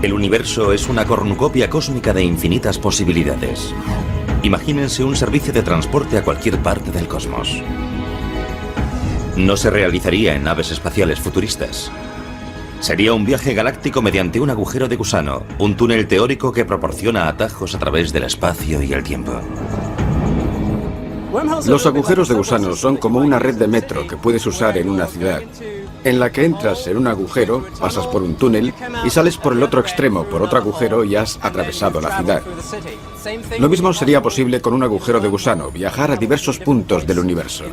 El universo es una cornucopia cósmica de infinitas posibilidades. Imagínense un servicio de transporte a cualquier parte del cosmos. No se realizaría en naves espaciales futuristas. Sería un viaje galáctico mediante un agujero de gusano, un túnel teórico que proporciona atajos a través del espacio y el tiempo. Los agujeros de gusano son como una red de metro que puedes usar en una ciudad, en la que entras en un agujero, pasas por un túnel y sales por el otro extremo, por otro agujero, y has atravesado la ciudad. Lo mismo sería posible con un agujero de gusano, viajar a diversos puntos del universo.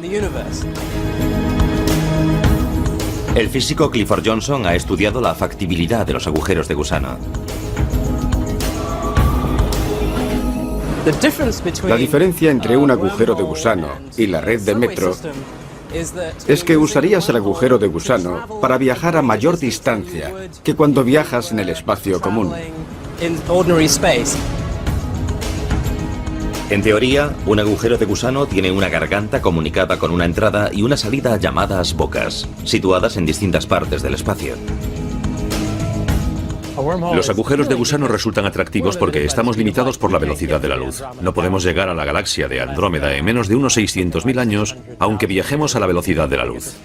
El físico Clifford Johnson ha estudiado la factibilidad de los agujeros de gusano. La diferencia entre un agujero de gusano y la red de metro es que usarías el agujero de gusano para viajar a mayor distancia que cuando viajas en el espacio común. En teoría, un agujero de gusano tiene una garganta comunicada con una entrada y una salida llamadas bocas, situadas en distintas partes del espacio. Los agujeros de gusano resultan atractivos porque estamos limitados por la velocidad de la luz. No podemos llegar a la galaxia de Andrómeda en menos de unos 600.000 años, aunque viajemos a la velocidad de la luz.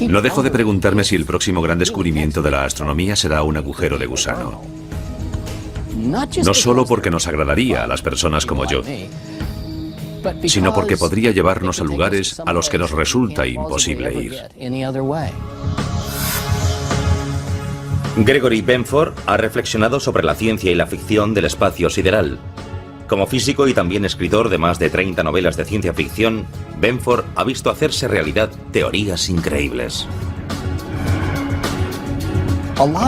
No dejo de preguntarme si el próximo gran descubrimiento de la astronomía será un agujero de gusano. No solo porque nos agradaría a las personas como yo, sino porque podría llevarnos a lugares a los que nos resulta imposible ir. Gregory Benford ha reflexionado sobre la ciencia y la ficción del espacio sideral. Como físico y también escritor de más de 30 novelas de ciencia ficción, Benford ha visto hacerse realidad teorías increíbles.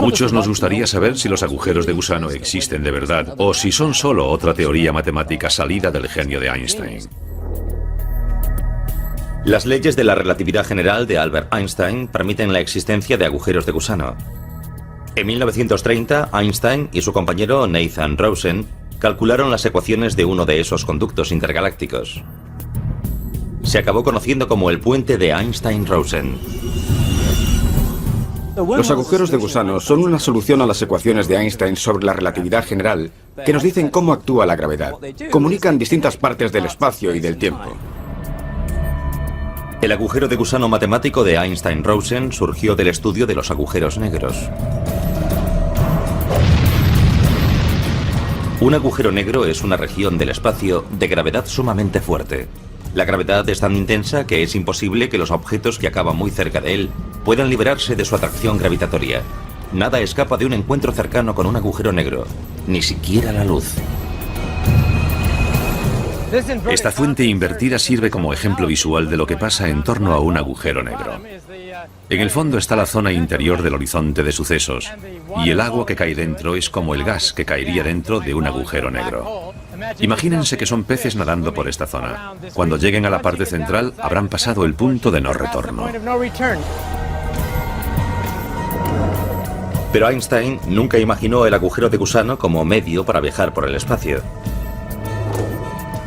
Muchos nos gustaría saber si los agujeros de gusano existen de verdad o si son solo otra teoría matemática salida del genio de Einstein. Las leyes de la relatividad general de Albert Einstein permiten la existencia de agujeros de gusano. En 1930, Einstein y su compañero Nathan Rosen calcularon las ecuaciones de uno de esos conductos intergalácticos. Se acabó conociendo como el puente de Einstein-Rosen. Los agujeros de gusano son una solución a las ecuaciones de Einstein sobre la relatividad general que nos dicen cómo actúa la gravedad. Comunican distintas partes del espacio y del tiempo. El agujero de gusano matemático de Einstein-Rosen surgió del estudio de los agujeros negros. Un agujero negro es una región del espacio de gravedad sumamente fuerte. La gravedad es tan intensa que es imposible que los objetos que acaban muy cerca de él puedan liberarse de su atracción gravitatoria. Nada escapa de un encuentro cercano con un agujero negro, ni siquiera la luz. Esta fuente invertida sirve como ejemplo visual de lo que pasa en torno a un agujero negro. En el fondo está la zona interior del horizonte de sucesos, y el agua que cae dentro es como el gas que caería dentro de un agujero negro. Imagínense que son peces nadando por esta zona. Cuando lleguen a la parte central, habrán pasado el punto de no retorno. Pero Einstein nunca imaginó el agujero de gusano como medio para viajar por el espacio.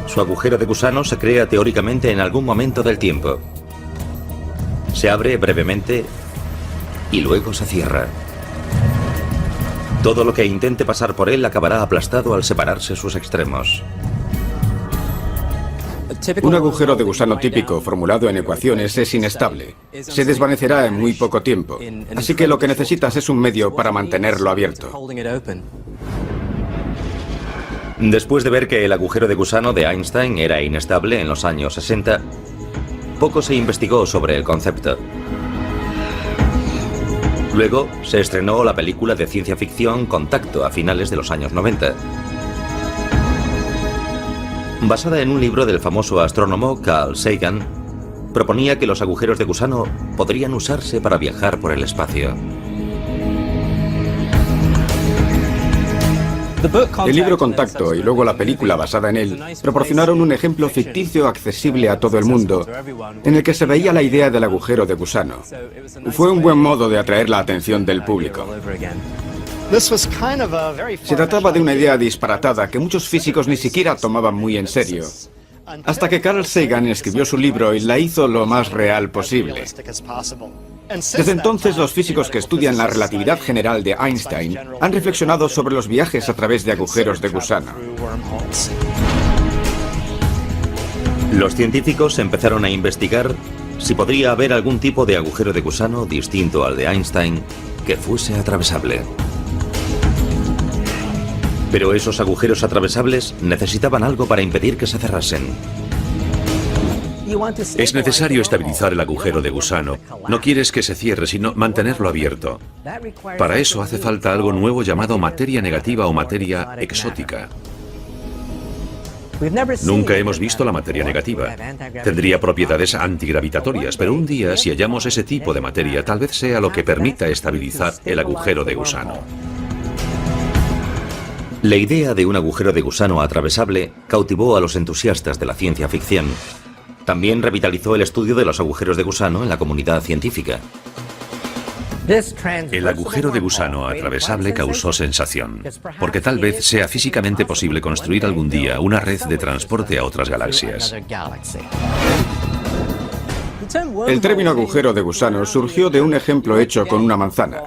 Su agujero de gusano se crea teóricamente en algún momento del tiempo. Se abre brevemente y luego se cierra. Todo lo que intente pasar por él acabará aplastado al separarse sus extremos. Un agujero de gusano típico formulado en ecuaciones es inestable. Se desvanecerá en muy poco tiempo. Así que lo que necesitas es un medio para mantenerlo abierto. Después de ver que el agujero de gusano de Einstein era inestable en los años 60, poco se investigó sobre el concepto. Luego se estrenó la película de ciencia ficción Contacto a finales de los años 90. Basada en un libro del famoso astrónomo Carl Sagan, proponía que los agujeros de gusano podrían usarse para viajar por el espacio. El libro Contacto y luego la película basada en él proporcionaron un ejemplo ficticio accesible a todo el mundo, en el que se veía la idea del agujero de gusano. Fue un buen modo de atraer la atención del público. Se trataba de una idea disparatada que muchos físicos ni siquiera tomaban muy en serio, hasta que Carl Sagan escribió su libro y la hizo lo más real posible. Desde entonces, los físicos que estudian la relatividad general de Einstein han reflexionado sobre los viajes a través de agujeros de gusano. Los científicos empezaron a investigar si podría haber algún tipo de agujero de gusano distinto al de Einstein que fuese atravesable. Pero esos agujeros atravesables necesitaban algo para impedir que se cerrasen. Es necesario estabilizar el agujero de gusano. No quieres que se cierre, sino mantenerlo abierto. Para eso hace falta algo nuevo llamado materia negativa o materia exótica. Nunca hemos visto la materia negativa. Tendría propiedades antigravitatorias, pero un día, si hallamos ese tipo de materia, tal vez sea lo que permita estabilizar el agujero de gusano. La idea de un agujero de gusano atravesable cautivó a los entusiastas de la ciencia ficción. También revitalizó el estudio de los agujeros de gusano en la comunidad científica. El agujero de gusano atravesable causó sensación, porque tal vez sea físicamente posible construir algún día una red de transporte a otras galaxias. El término agujero de gusano surgió de un ejemplo hecho con una manzana.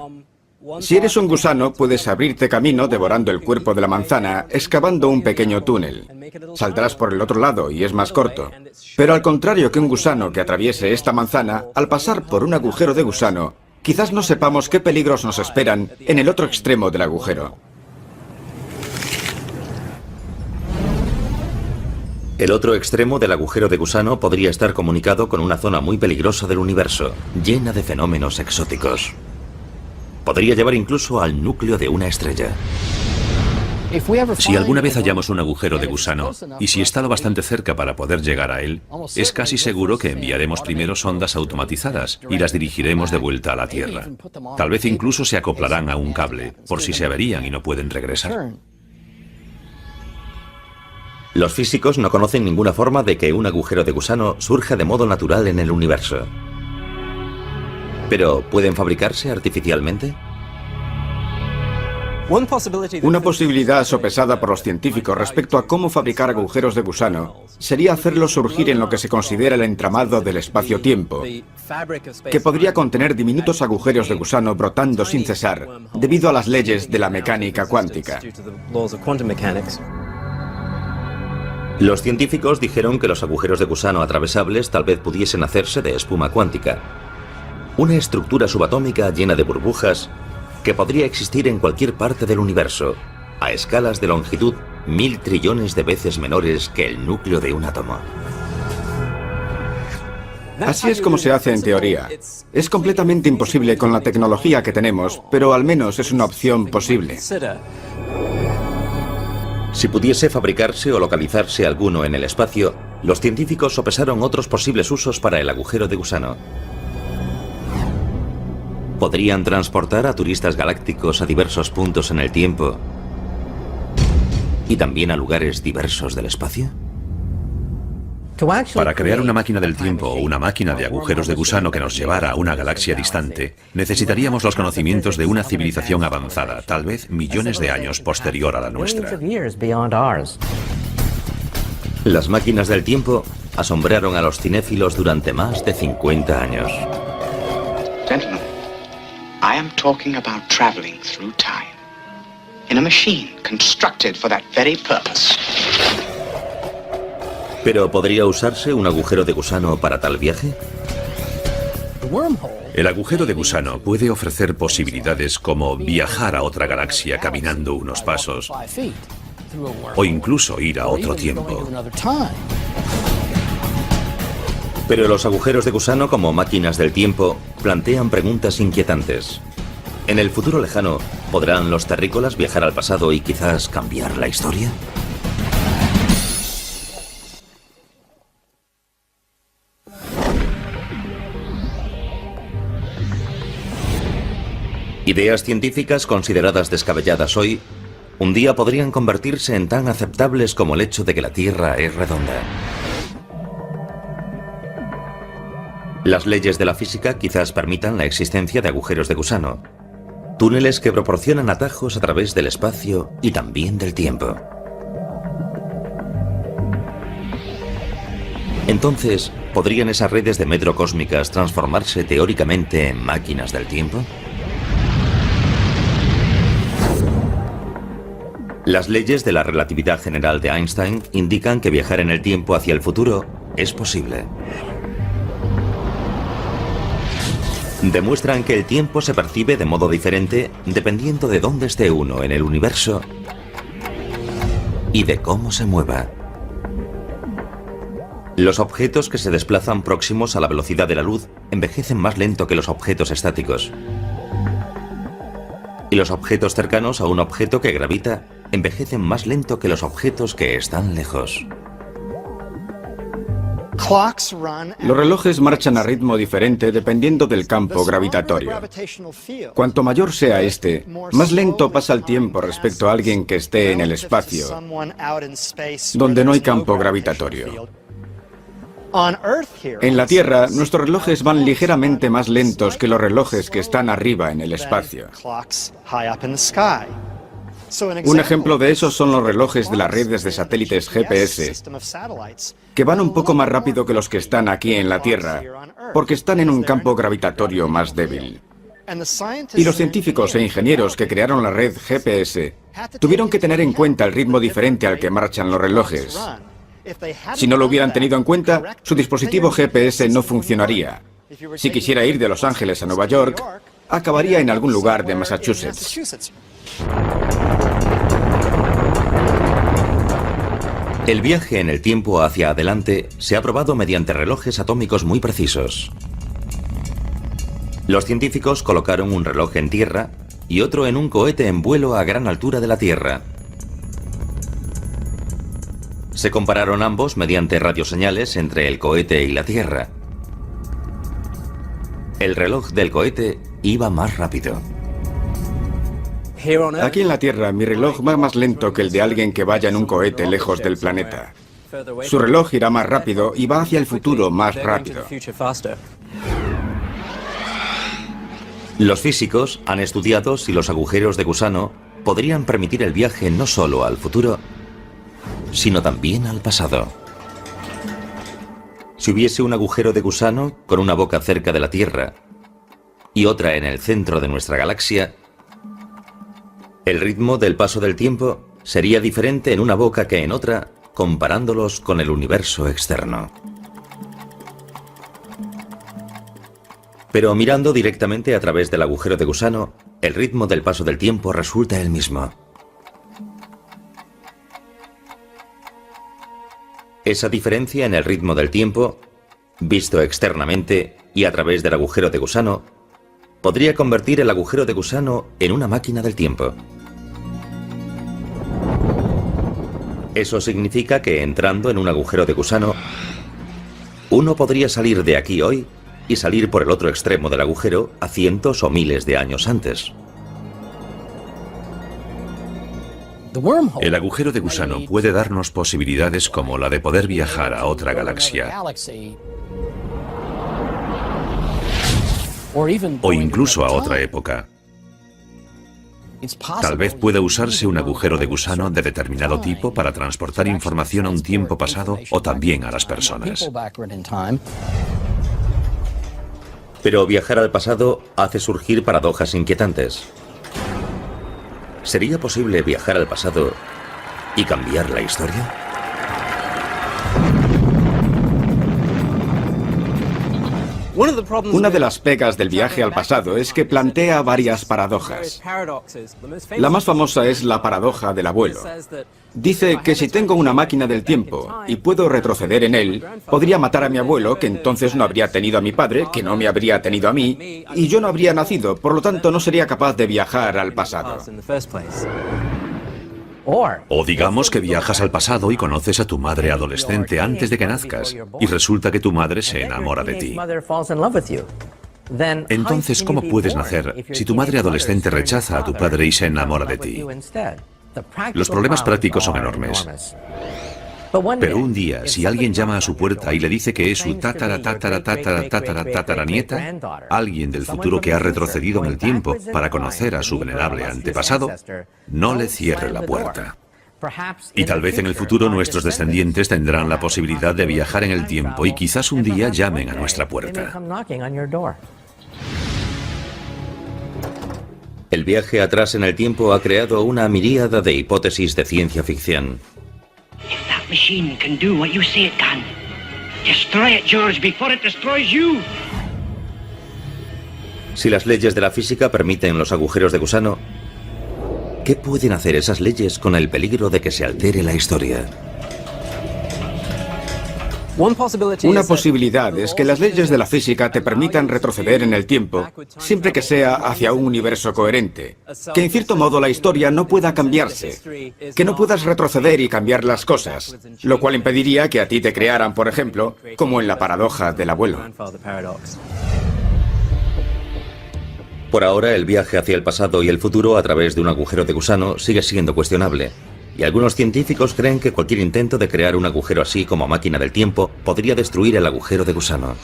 Si eres un gusano, puedes abrirte camino devorando el cuerpo de la manzana, excavando un pequeño túnel. Saldrás por el otro lado y es más corto. Pero al contrario que un gusano que atraviese esta manzana, al pasar por un agujero de gusano, quizás no sepamos qué peligros nos esperan en el otro extremo del agujero. El otro extremo del agujero de gusano podría estar comunicado con una zona muy peligrosa del universo, llena de fenómenos exóticos. Podría llevar incluso al núcleo de una estrella. Si alguna vez hallamos un agujero de gusano, y si está lo bastante cerca para poder llegar a él, es casi seguro que enviaremos primero sondas automatizadas y las dirigiremos de vuelta a la Tierra. Tal vez incluso se acoplarán a un cable, por si se averían y no pueden regresar. Los físicos no conocen ninguna forma de que un agujero de gusano surja de modo natural en el universo. ¿Pero pueden fabricarse artificialmente? Una posibilidad sopesada por los científicos respecto a cómo fabricar agujeros de gusano sería hacerlos surgir en lo que se considera el entramado del espacio-tiempo, que podría contener diminutos agujeros de gusano brotando sin cesar debido a las leyes de la mecánica cuántica. Los científicos dijeron que los agujeros de gusano atravesables tal vez pudiesen hacerse de espuma cuántica, una estructura subatómica llena de burbujas que podría existir en cualquier parte del universo, a escalas de longitud 1000 trillones de veces menores que el núcleo de un átomo. Así es como se hace en teoría. Es completamente imposible con la tecnología que tenemos, pero al menos es una opción posible. Si pudiese fabricarse o localizarse alguno en el espacio, los científicos sopesaron otros posibles usos para el agujero de gusano. ¿Podrían transportar a turistas galácticos a diversos puntos en el tiempo y también a lugares diversos del espacio? Para crear una máquina del tiempo o una máquina de agujeros de gusano que nos llevara a una galaxia distante, necesitaríamos los conocimientos de una civilización avanzada, tal vez millones de años posterior a la nuestra. Las máquinas del tiempo asombraron a los cinéfilos durante más de 50 años. Gentlemen, I am talking about traveling through time in a machine constructed for that very purpose. ¿Pero podría usarse un agujero de gusano para tal viaje? El agujero de gusano puede ofrecer posibilidades como viajar a otra galaxia caminando unos pasos o incluso ir a otro tiempo. Pero los agujeros de gusano como máquinas del tiempo plantean preguntas inquietantes. ¿En el futuro lejano podrán los terrícolas viajar al pasado y quizás cambiar la historia? Ideas científicas consideradas descabelladas hoy, un día podrían convertirse en tan aceptables como el hecho de que la Tierra es redonda. Las leyes de la física quizás permitan la existencia de agujeros de gusano, túneles que proporcionan atajos a través del espacio y también del tiempo. Entonces, ¿Podrían esas redes de metro cósmicas transformarse teóricamente en máquinas del tiempo? Las leyes de la relatividad general de Einstein indican que viajar en el tiempo hacia el futuro es posible. Demuestran que el tiempo se percibe de modo diferente dependiendo de dónde esté uno en el universo y de cómo se mueva. Los objetos que se desplazan próximos a la velocidad de la luz envejecen más lento que los objetos estáticos. Y los objetos cercanos a un objeto que gravita envejecen más lento que los objetos que están lejos. Los relojes marchan a ritmo diferente dependiendo del campo gravitatorio. Cuanto mayor sea este, más lento pasa el tiempo respecto a alguien que esté en el espacio, donde no hay campo gravitatorio. En la Tierra, nuestros relojes van ligeramente más lentos que los relojes que están arriba en el espacio. Un ejemplo de eso son los relojes de las redes de satélites GPS, que van un poco más rápido que los que están aquí en la Tierra, porque están en un campo gravitatorio más débil. Y los científicos e ingenieros que crearon la red GPS tuvieron que tener en cuenta el ritmo diferente al que marchan los relojes. Si no lo hubieran tenido en cuenta, su dispositivo GPS no funcionaría. Si quisiera ir de Los Ángeles a Nueva York, acabaría en algún lugar de Massachusetts. El viaje en el tiempo hacia adelante se ha probado mediante relojes atómicos muy precisos. Los científicos colocaron un reloj en tierra y otro en un cohete en vuelo a gran altura de la Tierra. Se compararon ambos mediante radioseñales entre el cohete y la Tierra. El reloj del cohete iba más rápido. Aquí en la Tierra, mi reloj va más lento que el de alguien que vaya en un cohete lejos del planeta. Su reloj irá más rápido y va hacia el futuro más rápido. Los físicos han estudiado si los agujeros de gusano podrían permitir el viaje no solo al futuro, sino también al pasado. Si hubiese un agujero de gusano con una boca cerca de la Tierra y otra en el centro de nuestra galaxia, el ritmo del paso del tiempo sería diferente en una boca que en otra, comparándolos con el universo externo. Pero mirando directamente a través del agujero de gusano, el ritmo del paso del tiempo resulta el mismo. Esa diferencia en el ritmo del tiempo, visto externamente y a través del agujero de gusano, podría convertir el agujero de gusano en una máquina del tiempo. Eso significa que entrando en un agujero de gusano, uno podría salir de aquí hoy y salir por el otro extremo del agujero a cientos o miles de años antes. El agujero de gusano puede darnos posibilidades como la de poder viajar a otra galaxia, o incluso a otra época. Tal vez pueda usarse un agujero de gusano de determinado tipo para transportar información a un tiempo pasado o también a las personas. Pero viajar al pasado hace surgir paradojas inquietantes. ¿Sería posible viajar al pasado y cambiar la historia? Una de las pegas del viaje al pasado es que plantea varias paradojas. La más famosa es la paradoja del abuelo. Dice que si tengo una máquina del tiempo y puedo retroceder en él, podría matar a mi abuelo, que entonces no habría tenido a mi padre, que no me habría tenido a mí, y yo no habría nacido, por lo tanto no sería capaz de viajar al pasado. O digamos que viajas al pasado y conoces a tu madre adolescente antes de que nazcas, y resulta que tu madre se enamora de ti. Entonces, ¿cómo puedes nacer si tu madre adolescente rechaza a tu padre y se enamora de ti? Los problemas prácticos son enormes. Pero un día, si alguien llama a su puerta y le dice que es su tataranieta, alguien del futuro que ha retrocedido en el tiempo para conocer a su venerable antepasado, no le cierre la puerta. Y tal vez en el futuro nuestros descendientes tendrán la posibilidad de viajar en el tiempo y quizás un día llamen a nuestra puerta. El viaje atrás en el tiempo ha creado una miríada de hipótesis de ciencia ficción. If that machine can do what you say it can, destroy it, George, before it destroys you. Si las leyes de la física permiten los agujeros de gusano, ¿qué pueden hacer esas leyes con el peligro de que se altere la historia? Una posibilidad es que las leyes de la física te permitan retroceder en el tiempo, siempre que sea hacia un universo coherente. Que en cierto modo la historia no pueda cambiarse, que no puedas retroceder y cambiar las cosas, lo cual impediría que a ti te crearan, por ejemplo, como en la paradoja del abuelo. Por ahora, el viaje hacia el pasado y el futuro a través de un agujero de gusano sigue siendo cuestionable. Y algunos científicos creen que cualquier intento de crear un agujero así como máquina del tiempo podría destruir el agujero de gusano.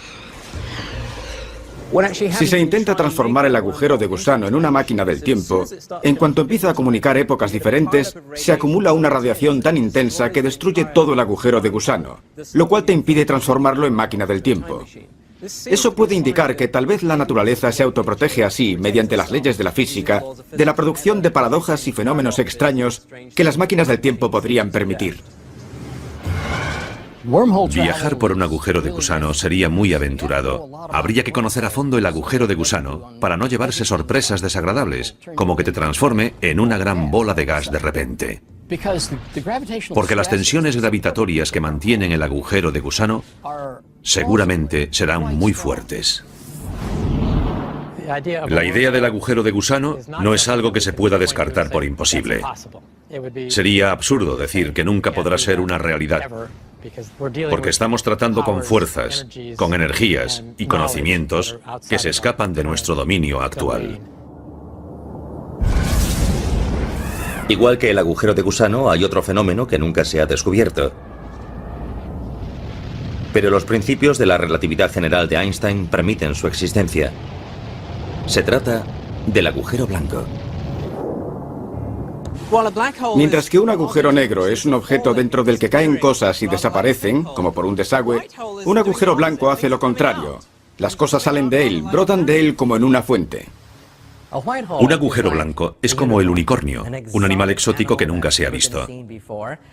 Si se intenta transformar el agujero de gusano en una máquina del tiempo, en cuanto empieza a comunicar épocas diferentes, se acumula una radiación tan intensa que destruye todo el agujero de gusano, lo cual te impide transformarlo en máquina del tiempo. Eso puede indicar que tal vez la naturaleza se autoprotege así, mediante las leyes de la física, de la producción de paradojas y fenómenos extraños que las máquinas del tiempo podrían permitir. Viajar por un agujero de gusano sería muy aventurado. Habría que conocer a fondo el agujero de gusano para no llevarse sorpresas desagradables, como que te transforme en una gran bola de gas de repente. Porque las tensiones gravitatorias que mantienen el agujero de gusano seguramente serán muy fuertes. La idea del agujero de gusano no es algo que se pueda descartar por imposible. Sería absurdo decir que nunca podrá ser una realidad, porque estamos tratando con fuerzas, con energías y conocimientos que se escapan de nuestro dominio actual. Igual que el agujero de gusano, hay otro fenómeno que nunca se ha descubierto. Pero los principios de la relatividad general de Einstein permiten su existencia. Se trata del agujero blanco. Mientras que un agujero negro es un objeto dentro del que caen cosas y desaparecen, como por un desagüe, un agujero blanco hace lo contrario. Las cosas salen de él, brotan de él como en una fuente. Un agujero blanco es como el unicornio, un animal exótico que nunca se ha visto.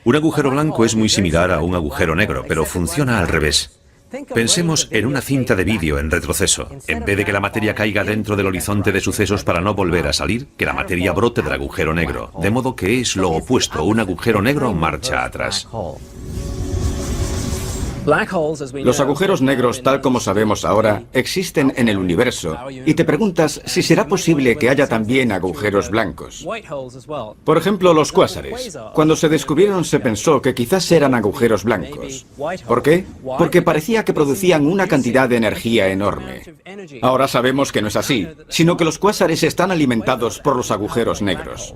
Un agujero blanco es muy similar a un agujero negro, pero funciona al revés. Pensemos en una cinta de vídeo en retroceso. En vez de que la materia caiga dentro del horizonte de sucesos para no volver a salir, que la materia brote del agujero negro. De modo que es lo opuesto, un agujero negro marcha atrás. Los agujeros negros, tal como sabemos ahora, existen en el universo, y te preguntas si será posible que haya también agujeros blancos. Por ejemplo, los cuásares. Cuando se descubrieron se pensó que quizás eran agujeros blancos. ¿Por qué? Porque parecía que producían una cantidad de energía enorme. Ahora sabemos que no es así, sino que los cuásares están alimentados por los agujeros negros.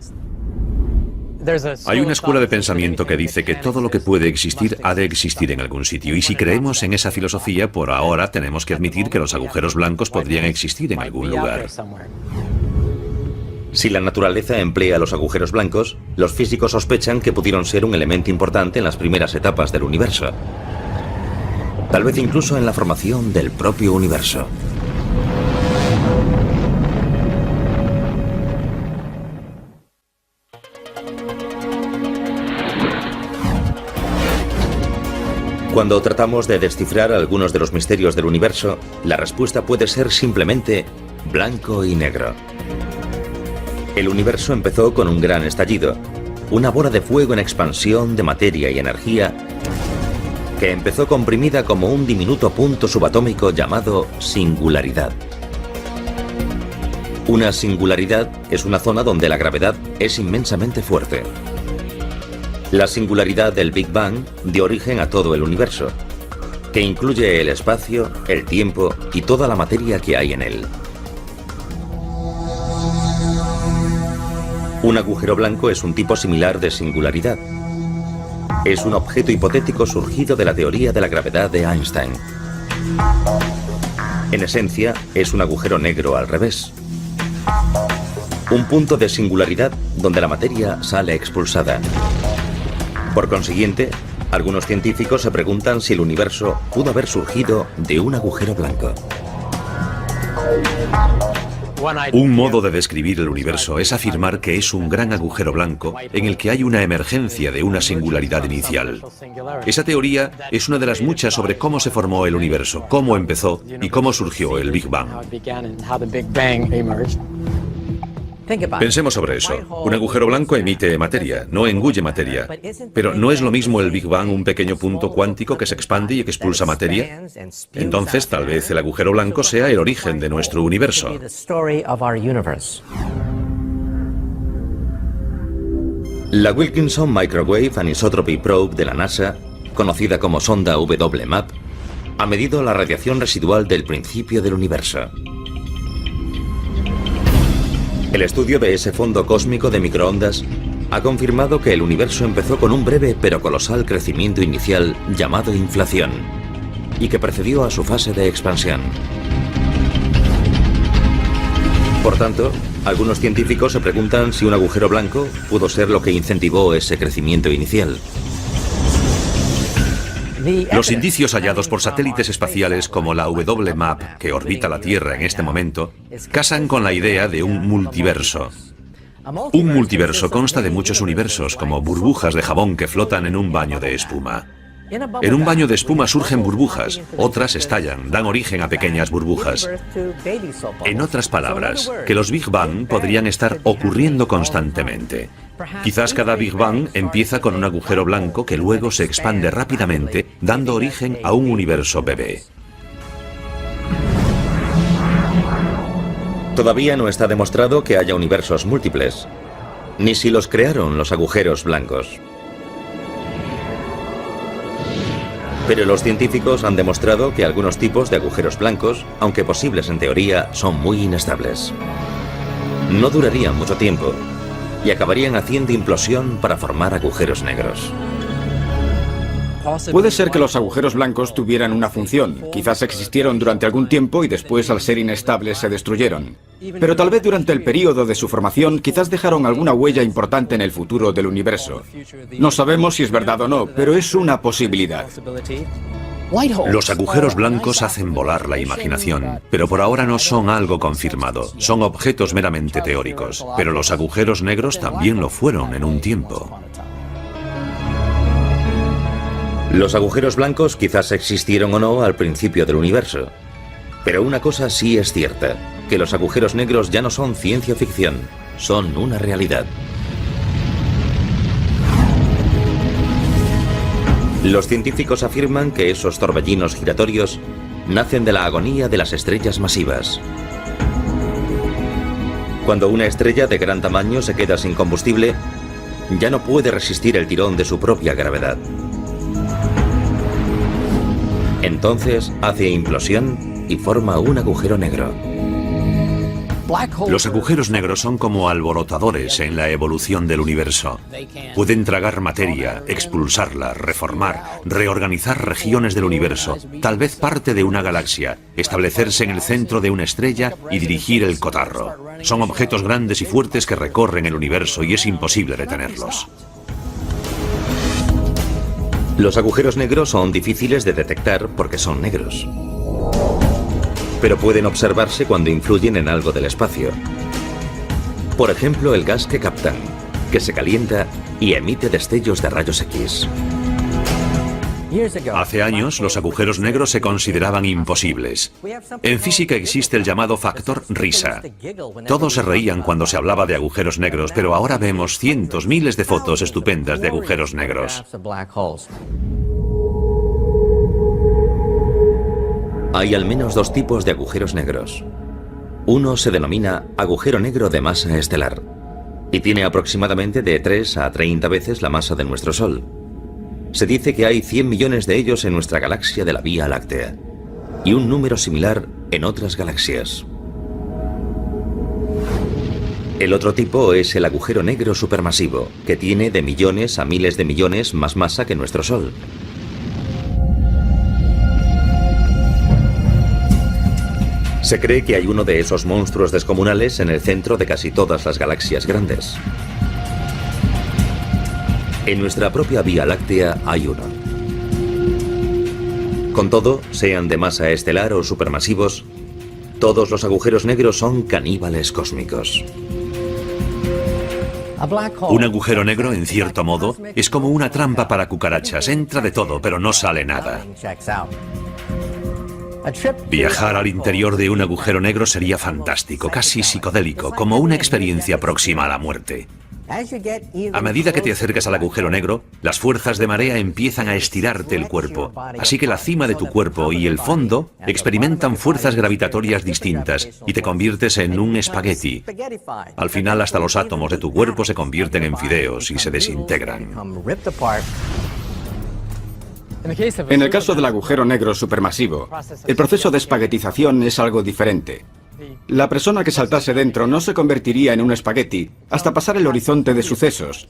Hay una escuela de pensamiento que dice que todo lo que puede existir ha de existir en algún sitio, y si creemos en esa filosofía, por ahora tenemos que admitir que los agujeros blancos podrían existir en algún lugar. Si la naturaleza emplea los agujeros blancos, los físicos sospechan que pudieron ser un elemento importante en las primeras etapas del universo. Tal vez incluso en la formación del propio universo. Cuando tratamos de descifrar algunos de los misterios del universo, la respuesta puede ser simplemente blanco y negro. El universo empezó con un gran estallido, una bola de fuego en expansión de materia y energía que empezó comprimida como un diminuto punto subatómico llamado singularidad. Una singularidad es una zona donde la gravedad es inmensamente fuerte. La singularidad del Big Bang dio origen a todo el universo, que incluye el espacio, el tiempo y toda la materia que hay en él. Un agujero blanco es un tipo similar de singularidad. Es un objeto hipotético surgido de la teoría de la gravedad de Einstein. En esencia, es un agujero negro al revés. Un punto de singularidad donde la materia sale expulsada. Por consiguiente, algunos científicos se preguntan si el universo pudo haber surgido de un agujero blanco. Un modo de describir el universo es afirmar que es un gran agujero blanco en el que hay una emergencia de una singularidad inicial. Esa teoría es una de las muchas sobre cómo se formó el universo, cómo empezó y cómo surgió el Big Bang. Pensemos sobre eso. Un agujero blanco emite materia, no engulle materia. Pero ¿no es lo mismo el Big Bang un pequeño punto cuántico que se expande y que expulsa materia? Entonces, tal vez el agujero blanco sea el origen de nuestro universo. La Wilkinson Microwave Anisotropy Probe de la NASA, conocida como sonda WMAP, ha medido la radiación residual del principio del universo. El estudio de ese fondo cósmico de microondas ha confirmado que el universo empezó con un breve pero colosal crecimiento inicial llamado inflación, y que precedió a su fase de expansión. Por tanto, algunos científicos se preguntan si un agujero blanco pudo ser lo que incentivó ese crecimiento inicial. Los indicios hallados por satélites espaciales como la WMAP, que orbita la Tierra en este momento, casan con la idea de un multiverso. Un multiverso consta de muchos universos, como burbujas de jabón que flotan en un baño de espuma. En un baño de espuma surgen burbujas, otras estallan, dan origen a pequeñas burbujas. En otras palabras, que los Big Bang podrían estar ocurriendo constantemente. Quizás cada Big Bang empieza con un agujero blanco que luego se expande rápidamente, dando origen a un universo bebé. Todavía no está demostrado que haya universos múltiples, ni si los crearon los agujeros blancos. Pero los científicos han demostrado que algunos tipos de agujeros blancos, aunque posibles en teoría, son muy inestables. No durarían mucho tiempo y acabarían haciendo implosión para formar agujeros negros. Puede ser que los agujeros blancos tuvieran una función. Quizás existieron durante algún tiempo y después, al ser inestables, se destruyeron. Pero tal vez durante el periodo de su formación, quizás dejaron alguna huella importante en el futuro del universo. No sabemos si es verdad o no, pero es una posibilidad. Los agujeros blancos hacen volar la imaginación, pero por ahora no son algo confirmado. Son objetos meramente teóricos. Pero los agujeros negros también lo fueron en un tiempo. Los agujeros blancos quizás existieron o no al principio del universo. Pero una cosa sí es cierta, que los agujeros negros ya no son ciencia ficción, son una realidad. Los científicos afirman que esos torbellinos giratorios nacen de la agonía de las estrellas masivas. Cuando una estrella de gran tamaño se queda sin combustible, ya no puede resistir el tirón de su propia gravedad. Entonces hace implosión y forma un agujero negro. Los agujeros negros son como alborotadores en la evolución del universo. Pueden tragar materia, expulsarla, reformar, reorganizar regiones del universo, tal vez parte de una galaxia, establecerse en el centro de una estrella y dirigir el cotarro. Son objetos grandes y fuertes que recorren el universo y es imposible detenerlos. Los agujeros negros son difíciles de detectar porque son negros. Pero pueden observarse cuando influyen en algo del espacio. Por ejemplo, el gas que captan, que se calienta y emite destellos de rayos X. Hace años, los agujeros negros se consideraban imposibles. En física existe el llamado factor risa. Todos se reían cuando se hablaba de agujeros negros, pero ahora vemos cientos, miles de fotos estupendas de agujeros negros. Hay al menos dos tipos de agujeros negros. Uno se denomina agujero negro de masa estelar y tiene aproximadamente de 3 a 30 veces la masa de nuestro Sol. Se dice que hay 100 millones de ellos en nuestra galaxia de la Vía Láctea y un número similar en otras galaxias. El otro tipo es el agujero negro supermasivo, que tiene de millones a miles de millones más masa que nuestro Sol. Se cree que hay uno de esos monstruos descomunales en el centro de casi todas las galaxias grandes. En nuestra propia Vía Láctea hay uno. Con todo, sean de masa estelar o supermasivos, todos los agujeros negros son caníbales cósmicos. Un agujero negro, en cierto modo, es como una trampa para cucarachas. Entra de todo, pero no sale nada. Viajar al interior de un agujero negro sería fantástico, casi psicodélico, como una experiencia próxima a la muerte. A medida que te acercas al agujero negro, las fuerzas de marea empiezan a estirarte el cuerpo, así que la cima de tu cuerpo y el fondo experimentan fuerzas gravitatorias distintas y te conviertes en un espagueti. Al final, hasta los átomos de tu cuerpo se convierten en fideos y se desintegran. En el caso del agujero negro supermasivo, el proceso de espaguetización es algo diferente. La persona que saltase dentro no se convertiría en un espagueti hasta pasar el horizonte de sucesos.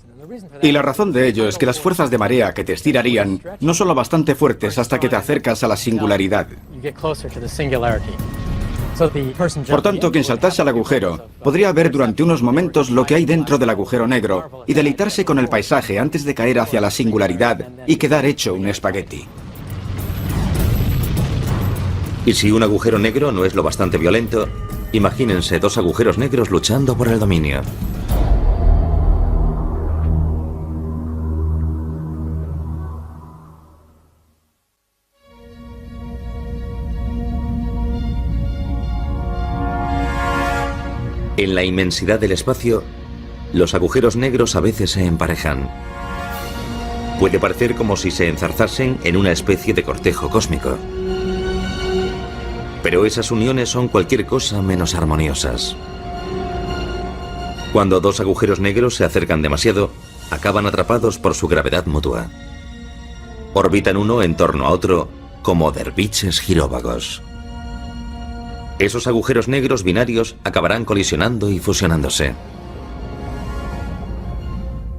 Y la razón de ello es que las fuerzas de marea que te estirarían no son lo bastante fuertes hasta que te acercas a la singularidad. Por tanto, quien saltase al agujero podría ver durante unos momentos lo que hay dentro del agujero negro y deleitarse con el paisaje antes de caer hacia la singularidad y quedar hecho un espagueti. Y si un agujero negro no es lo bastante violento, imagínense dos agujeros negros luchando por el dominio. En la inmensidad del espacio, los agujeros negros a veces se emparejan. Puede parecer como si se enzarzasen en una especie de cortejo cósmico. Pero esas uniones son cualquier cosa menos armoniosas. Cuando dos agujeros negros se acercan demasiado, acaban atrapados por su gravedad mutua. Orbitan uno en torno a otro como derviches giróvagos. Esos agujeros negros binarios acabarán colisionando y fusionándose.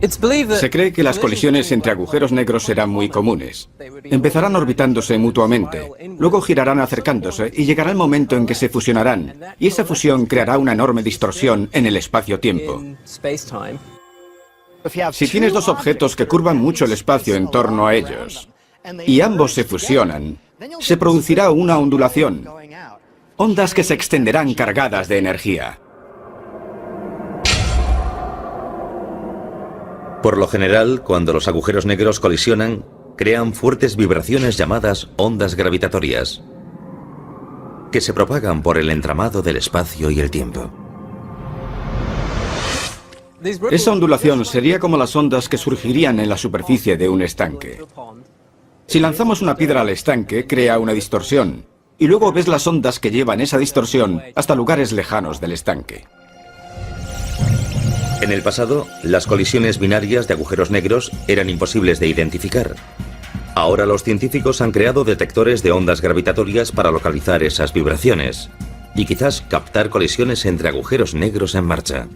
Se cree que las colisiones entre agujeros negros serán muy comunes. Empezarán orbitándose mutuamente, luego girarán acercándose y llegará el momento en que se fusionarán, y esa fusión creará una enorme distorsión en el espacio-tiempo. Si tienes dos objetos que curvan mucho el espacio en torno a ellos, y ambos se fusionan, se producirá una ondulación, ondas que se extenderán cargadas de energía. Por lo general, cuando los agujeros negros colisionan, crean fuertes vibraciones llamadas ondas gravitatorias, que se propagan por el entramado del espacio y el tiempo. Esa ondulación sería como las ondas que surgirían en la superficie de un estanque. Si lanzamos una piedra al estanque, crea una distorsión, y luego ves las ondas que llevan esa distorsión hasta lugares lejanos del estanque. En el pasado, las colisiones binarias de agujeros negros eran imposibles de identificar. Ahora los científicos han creado detectores de ondas gravitatorias para localizar esas vibraciones y quizás captar colisiones entre agujeros negros en marcha.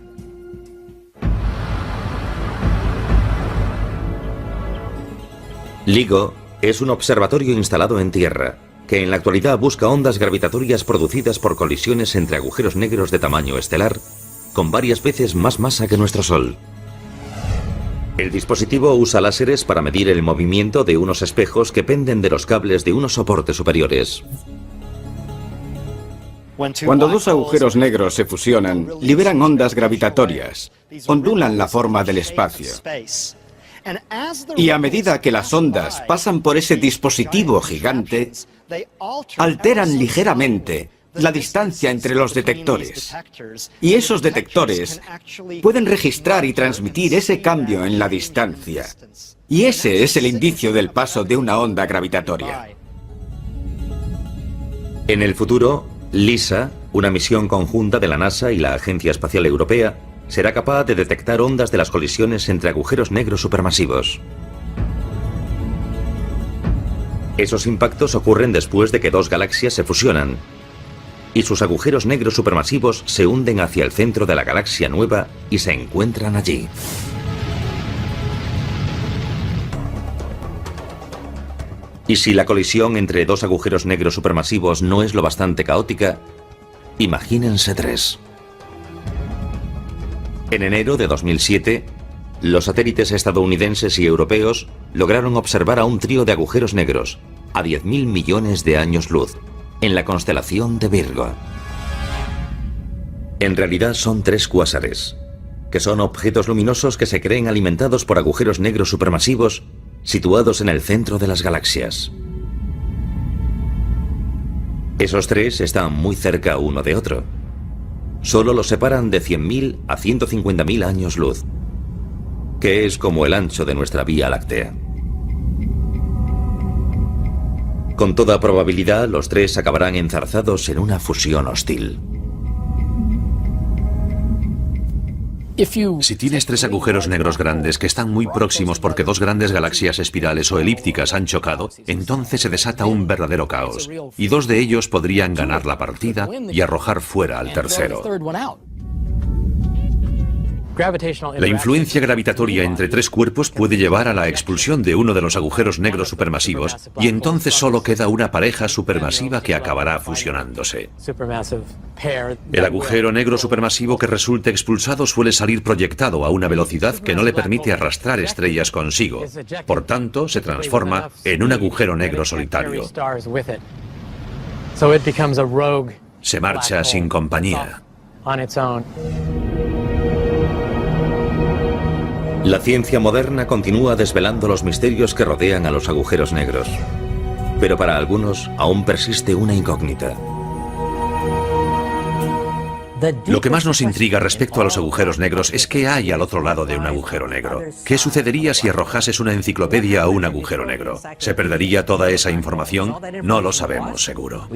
LIGO es un observatorio instalado en Tierra, que en la actualidad busca ondas gravitatorias producidas por colisiones entre agujeros negros de tamaño estelar, con varias veces más masa que nuestro Sol. El dispositivo usa láseres para medir el movimiento de unos espejos que penden de los cables de unos soportes superiores. Cuando dos agujeros negros se fusionan, liberan ondas gravitatorias, ondulan la forma del espacio. Y a medida que las ondas pasan por ese dispositivo gigante, alteran ligeramente la distancia entre los detectores. Y esos detectores pueden registrar y transmitir ese cambio en la distancia. Y ese es el indicio del paso de una onda gravitatoria. En el futuro, LISA, una misión conjunta de la NASA y la Agencia Espacial Europea, será capaz de detectar ondas de las colisiones entre agujeros negros supermasivos. Esos impactos ocurren después de que dos galaxias se fusionan y sus agujeros negros supermasivos se hunden hacia el centro de la galaxia nueva y se encuentran allí. Y si la colisión entre dos agujeros negros supermasivos no es lo bastante caótica, imagínense tres. En enero de 2007, los satélites estadounidenses y europeos lograron observar a un trío de agujeros negros a 10.000 millones de años luz, en la constelación de Virgo. En realidad son 3 cuásares, que son objetos luminosos que se creen alimentados por agujeros negros supermasivos situados en el centro de las galaxias. Esos 3 están muy cerca uno de otro. Solo los separan de 100.000 a 150.000 años luz, que es como el ancho de nuestra Vía Láctea. Con toda probabilidad, los 3 acabarán enzarzados en una fusión hostil. Si tienes 3 agujeros negros grandes que están muy próximos porque 2 grandes galaxias espirales o elípticas han chocado, entonces se desata un verdadero caos, y 2 de ellos podrían ganar la partida y arrojar fuera al tercero. La influencia gravitatoria entre 3 cuerpos puede llevar a la expulsión de uno de los agujeros negros supermasivos, y entonces solo queda una pareja supermasiva que acabará fusionándose. El agujero negro supermasivo que resulte expulsado suele salir proyectado a una velocidad que no le permite arrastrar estrellas consigo. Por tanto, se transforma en un agujero negro solitario. Se marcha sin compañía. La ciencia moderna continúa desvelando los misterios que rodean a los agujeros negros, pero para algunos aún persiste una incógnita. Lo que más nos intriga respecto a los agujeros negros es qué hay al otro lado de un agujero negro. ¿Qué sucedería si arrojases una enciclopedia a un agujero negro? ¿Se perdería toda esa información? No lo sabemos seguro.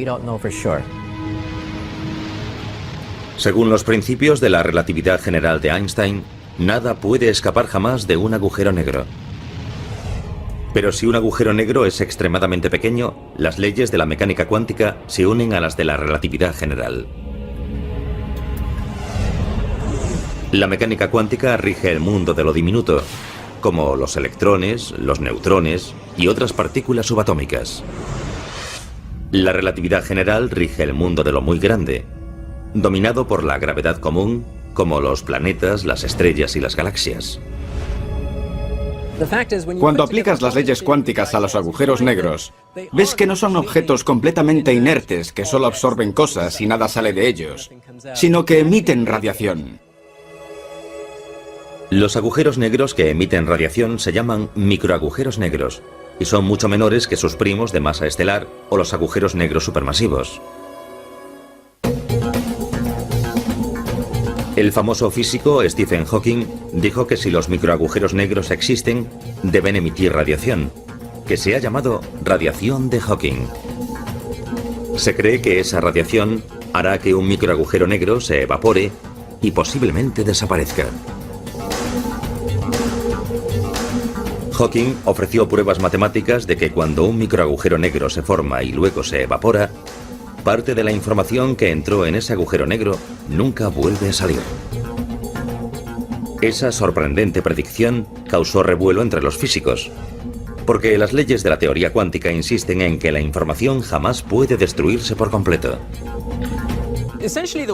Según los principios de la relatividad general de Einstein, nada puede escapar jamás de un agujero negro. Pero si un agujero negro es extremadamente pequeño, las leyes de la mecánica cuántica se unen a las de la relatividad general. La mecánica cuántica rige el mundo de lo diminuto, como los electrones, los neutrones y otras partículas subatómicas. La relatividad general rige el mundo de lo muy grande, dominado por la gravedad común, como los planetas, las estrellas y las galaxias. Cuando aplicas las leyes cuánticas a los agujeros negros, ves que no son objetos completamente inertes que solo absorben cosas y nada sale de ellos, sino que emiten radiación. Los agujeros negros que emiten radiación se llaman microagujeros negros y son mucho menores que sus primos de masa estelar o los agujeros negros supermasivos. El famoso físico Stephen Hawking dijo que si los microagujeros negros existen, deben emitir radiación, que se ha llamado radiación de Hawking. Se cree que esa radiación hará que un microagujero negro se evapore y posiblemente desaparezca. Hawking ofreció pruebas matemáticas de que cuando un microagujero negro se forma y luego se evapora, parte de la información que entró en ese agujero negro nunca vuelve a salir. Esa sorprendente predicción causó revuelo entre los físicos, porque las leyes de la teoría cuántica insisten en que la información jamás puede destruirse por completo.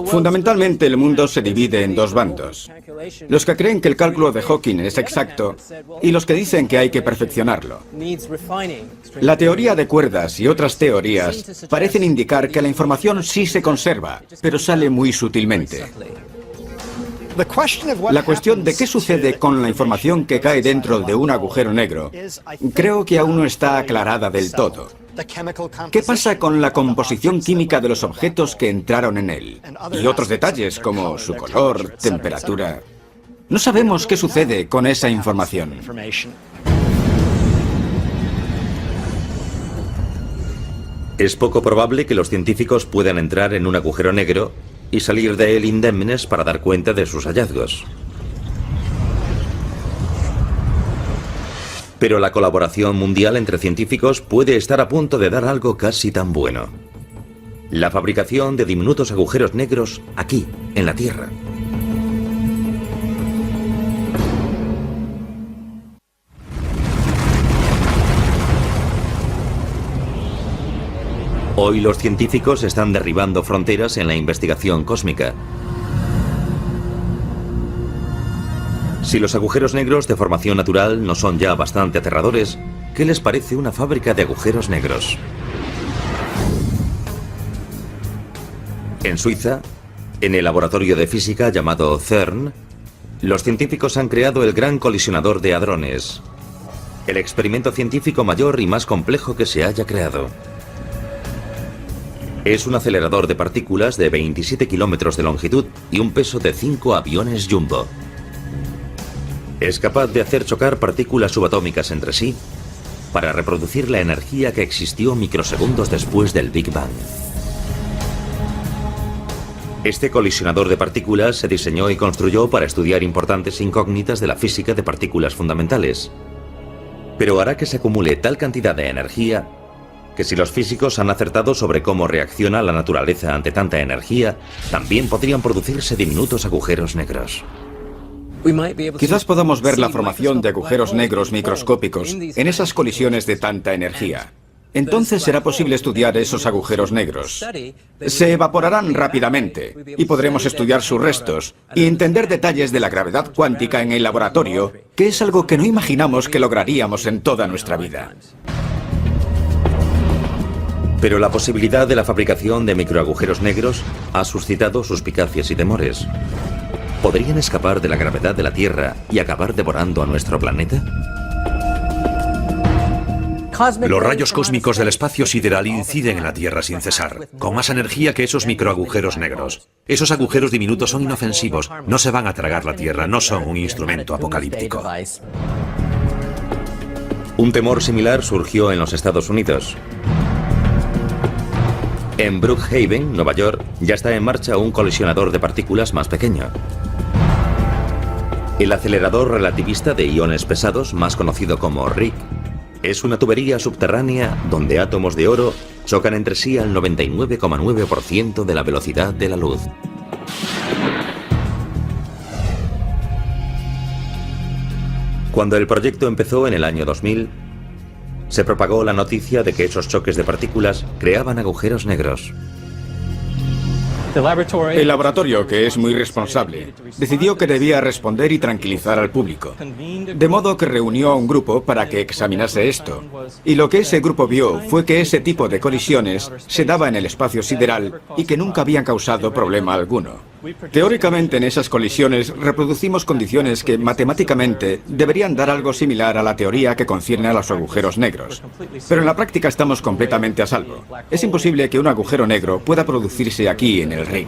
Fundamentalmente, el mundo se divide en 2 bandos. Los que creen que el cálculo de Hawking es exacto y los que dicen que hay que perfeccionarlo. La teoría de cuerdas y otras teorías parecen indicar que la información sí se conserva, pero sale muy sutilmente. La cuestión de qué sucede con la información que cae dentro de un agujero negro, creo que aún no está aclarada del todo. ¿Qué pasa con la composición química de los objetos que entraron en él? Y otros detalles como su color, temperatura. No sabemos qué sucede con esa información. Es poco probable que los científicos puedan entrar en un agujero negro y salir de él indemnes para dar cuenta de sus hallazgos. Pero la colaboración mundial entre científicos puede estar a punto de dar algo casi tan bueno. La fabricación de diminutos agujeros negros aquí, en la Tierra. Hoy los científicos están derribando fronteras en la investigación cósmica. Si los agujeros negros de formación natural no son ya bastante aterradores, ¿qué les parece una fábrica de agujeros negros? En Suiza, en el laboratorio de física llamado CERN, los científicos han creado el Gran Colisionador de Hadrones, el experimento científico mayor y más complejo que se haya creado. Es un acelerador de partículas de 27 kilómetros de longitud y un peso de 5 aviones Jumbo. Es capaz de hacer chocar partículas subatómicas entre sí para reproducir la energía que existió microsegundos después del Big Bang. Este colisionador de partículas se diseñó y construyó para estudiar importantes incógnitas de la física de partículas fundamentales. Pero hará que se acumule tal cantidad de energía que si los físicos han acertado sobre cómo reacciona la naturaleza ante tanta energía, también podrían producirse diminutos agujeros negros. Quizás podamos ver la formación de agujeros negros microscópicos en esas colisiones de tanta energía. Entonces será posible estudiar esos agujeros negros. Se evaporarán rápidamente y podremos estudiar sus restos y entender detalles de la gravedad cuántica en el laboratorio, que es algo que no imaginamos que lograríamos en toda nuestra vida. Pero la posibilidad de la fabricación de microagujeros negros ha suscitado suspicacias y temores. ¿Podrían escapar de la gravedad de la Tierra y acabar devorando a nuestro planeta? Los rayos cósmicos del espacio sideral inciden en la Tierra sin cesar, con más energía que esos microagujeros negros. Esos agujeros diminutos son inofensivos, no se van a tragar la Tierra, no son un instrumento apocalíptico. Un temor similar surgió en los Estados Unidos. En Brookhaven, Nueva York, ya está en marcha un colisionador de partículas más pequeño. El acelerador relativista de iones pesados, más conocido como RIC, es una tubería subterránea donde átomos de oro chocan entre sí al 99,9% de la velocidad de la luz. Cuando el proyecto empezó en el año 2000, se propagó la noticia de que esos choques de partículas creaban agujeros negros. El laboratorio, que es muy responsable, decidió que debía responder y tranquilizar al público. De modo que reunió a un grupo para que examinase esto. Y lo que ese grupo vio fue que ese tipo de colisiones se daba en el espacio sideral y que nunca habían causado problema alguno. Teóricamente, en esas colisiones reproducimos condiciones que matemáticamente deberían dar algo similar a la teoría que concierne a los agujeros negros. Pero en la práctica estamos completamente a salvo. Es imposible que un agujero negro pueda producirse aquí en el RIC.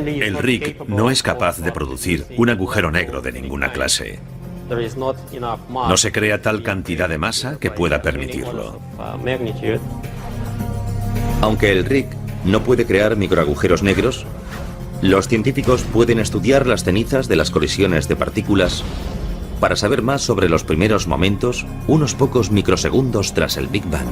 El RIC no es capaz de producir un agujero negro de ninguna clase. No se crea tal cantidad de masa que pueda permitirlo. Aunque el RIC no puede crear microagujeros negros, los científicos pueden estudiar las cenizas de las colisiones de partículas para saber más sobre los primeros momentos, unos pocos microsegundos tras el Big Bang.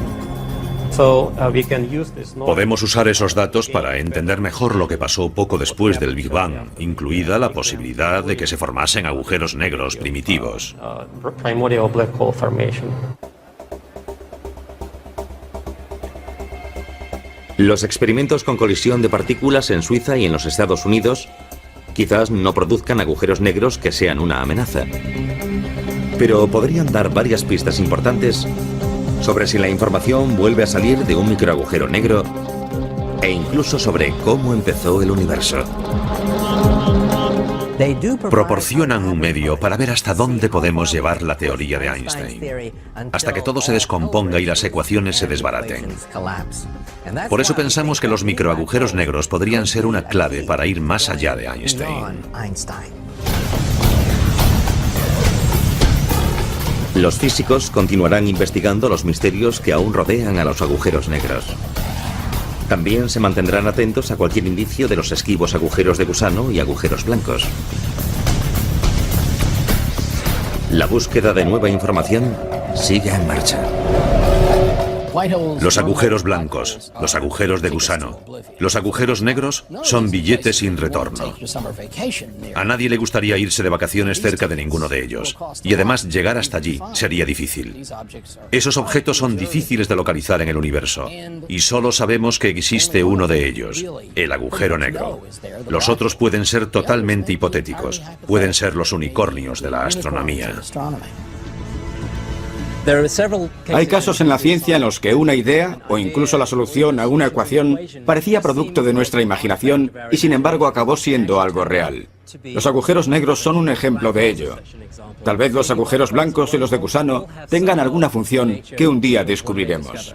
Podemos usar esos datos para entender mejor lo que pasó poco después del Big Bang, incluida la posibilidad de que se formasen agujeros negros primitivos. Los experimentos con colisión de partículas en Suiza y en los Estados Unidos quizás no produzcan agujeros negros que sean una amenaza, pero podrían dar varias pistas importantes sobre si la información vuelve a salir de un microagujero negro e incluso sobre cómo empezó el universo. Proporcionan un medio para ver hasta dónde podemos llevar la teoría de Einstein, hasta que todo se descomponga y las ecuaciones se desbaraten. Por eso pensamos que los microagujeros negros podrían ser una clave para ir más allá de Einstein. Los físicos continuarán investigando los misterios que aún rodean a los agujeros negros. También se mantendrán atentos a cualquier indicio de los esquivos agujeros de gusano y agujeros blancos. La búsqueda de nueva información sigue en marcha. Los agujeros blancos, los agujeros de gusano, los agujeros negros son billetes sin retorno. A nadie le gustaría irse de vacaciones cerca de ninguno de ellos. Y además llegar hasta allí sería difícil. Esos objetos son difíciles de localizar en el universo. Y solo sabemos que existe uno de ellos, el agujero negro. Los otros pueden ser totalmente hipotéticos. Pueden ser los unicornios de la astronomía. Hay casos en la ciencia en los que una idea, o incluso la solución a una ecuación, parecía producto de nuestra imaginación y sin embargo acabó siendo algo real. Los agujeros negros son un ejemplo de ello. Tal vez los agujeros blancos y los de gusano tengan alguna función que un día descubriremos.